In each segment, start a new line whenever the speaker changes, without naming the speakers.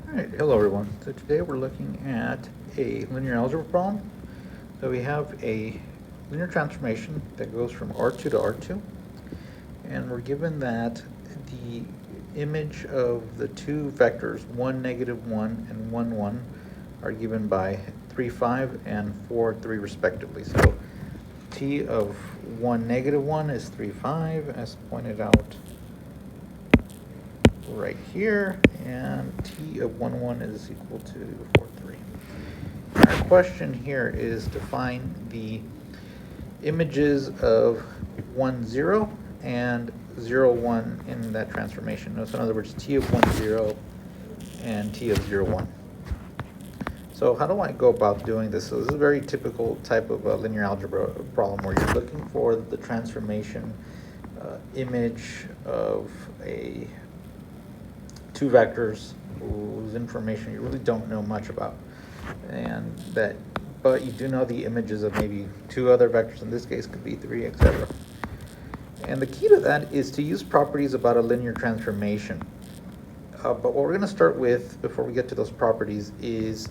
Alright, hello everyone. So today we're looking at a linear algebra problem. So we have a linear transformation that goes from R2 to R2, and we're given that the image of the two vectors, 1, -1, and 1, 1, are given by 3, 5 and 4, 3 respectively. So t of 1, -1 is 3, 5, as pointed out right here, and t of 1, 1 is equal to 4, 3. Our question here is to find the images of 1, 0 and 0, 1 in that transformation. So in other words, t of 1, 0 and t of 0, 1. So how do I go about doing this? So this is a very typical type of linear algebra problem where you're looking for the transformation image of two vectors whose information you really don't know much about, but you do know the images of maybe two other vectors. In this case, could be 3, etc. And the key to that is to use properties about a linear transformation. But what we're going to start with before we get to those properties is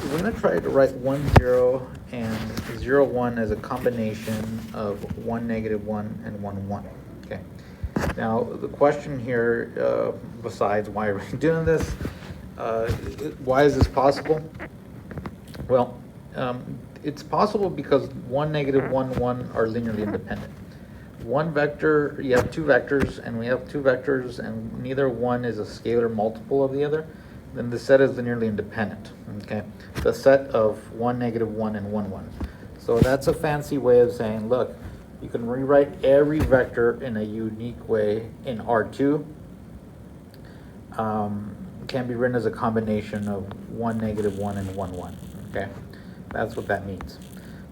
we're going to try to write 1, 0 and 0, 1 as a combination of 1, -1 and 1, 1. Okay. Now the question here, besides why are we doing this, why is this possible? Well, it's possible because 1, -1, 1 are linearly independent. One vector, you have two vectors, and we have two vectors, and neither one is a scalar multiple of the other, then the set is linearly independent. Okay, the set of 1, -1 and 1, 1. So that's a fancy way of saying, look, you can rewrite every vector in a unique way in R2. Can be written as a combination of 1, -1 and 1, 1. Okay, that's what that means.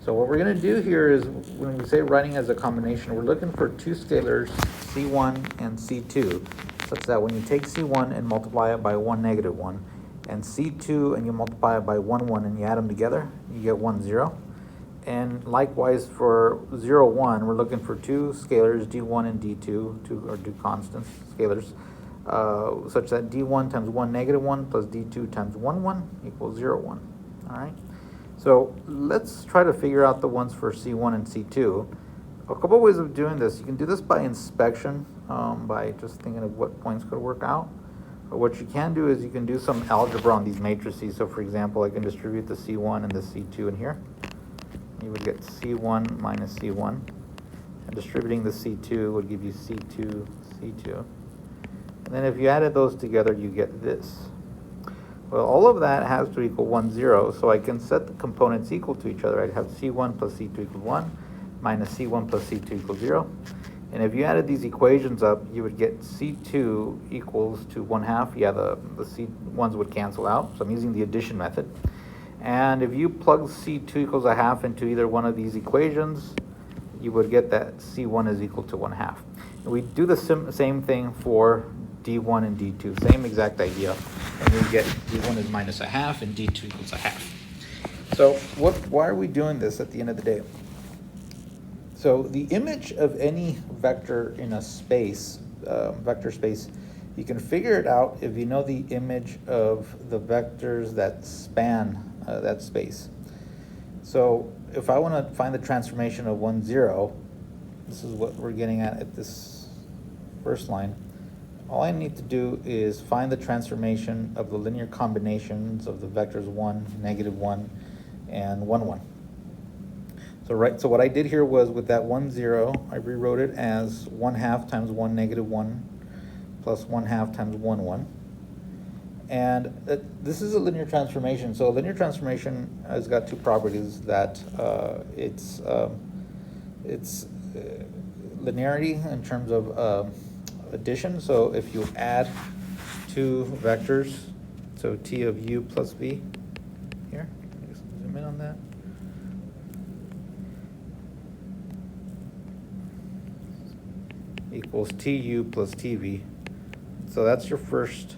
So what we're going to do here is, when we say writing as a combination, we're looking for two scalars, C1 and C2, such that when you take C1 and multiply it by 1, -1, and C2 and you multiply it by 1, 1, and you add them together, you get 1, 0. And likewise for 0, 1, we're looking for two scalars, D1 and D2, two constants, scalars, such that D1 times 1, -1 plus D2 times 1, 1 equals 0, 1. All right. So let's try to figure out the ones for C1 and C2. A couple of ways of doing this. You can do this by inspection, by just thinking of what points could work out. But what you can do is you can do some algebra on these matrices. So for example, I can distribute the C1 and the C2 in here. You would get C1 minus C1. And distributing the C2 would give you C2, C2. And then if you added those together, you get this. Well, all of that has to equal 1, 0, so I can set the components equal to each other. I'd have C1 plus C2 equals 1, minus C1 plus C2 equals 0. And if you added these equations up, you would get C2 equals to 1/2. Yeah, the C1s would cancel out, so I'm using the addition method. And if you plug C2 equals 1/2 into either one of these equations, you would get that C1 is equal to 1/2. And we do the same thing for D1 and D2, same exact idea. And we get D1 is minus 1/2 and D2 equals 1/2. So why are we doing this at the end of the day? So the image of any vector in a space, vector space, you can figure it out if you know the image of the vectors that span that space. So if I want to find the transformation of 1, 0, this is what we're getting at this first line. All I need to do is find the transformation of the linear combinations of the vectors 1, -1, and 1, 1. So what I did here was, with that 1, 0, I rewrote it as 1/2 times 1, -1 plus 1/2 times 1, 1. And this is a linear transformation. So a linear transformation has got two properties, that it's linearity in terms of addition. So if you add two vectors, so t of u plus v, here, just zoom in on that. Equals tu plus tv. So that's your first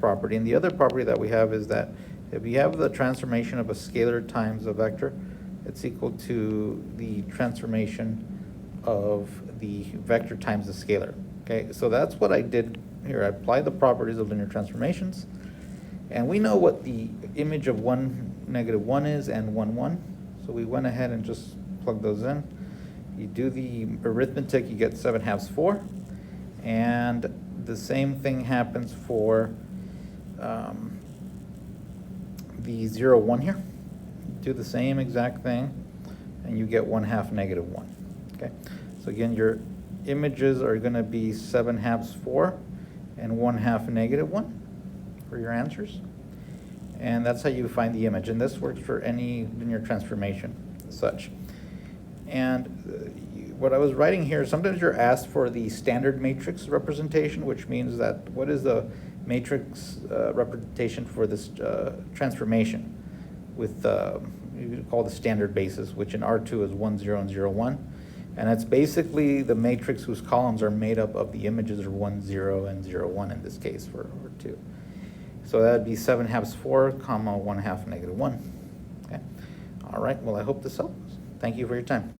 property. And the other property that we have is that if you have the transformation of a scalar times a vector, it's equal to the transformation of the vector times the scalar. Okay, so that's what I did here I apply the properties of linear transformations, and we know what the image of 1, -1 is and 1, 1. So we went ahead and just plugged those in. You do the arithmetic, you get 7/2, 4. And the same thing happens for the 0, 1 here. Do the same exact thing, and you get 1/2, -1. Okay, so again, your images are going to be 7/2, 4, and 1/2, -1 for your answers. And that's how you find the image. And this works for any linear transformation as such. And what I was writing here, sometimes you're asked for the standard matrix representation, which means that what is the matrix representation for this transformation with you call the standard basis, which in R2 is 1, 0, and 0, 1. And that's basically the matrix whose columns are made up of the images of 1, 0, and 0, 1 in this case for R2. So that would be 7/2, 4, 1/2, -1. Okay. All right. Well, I hope this helps. Thank you for your time.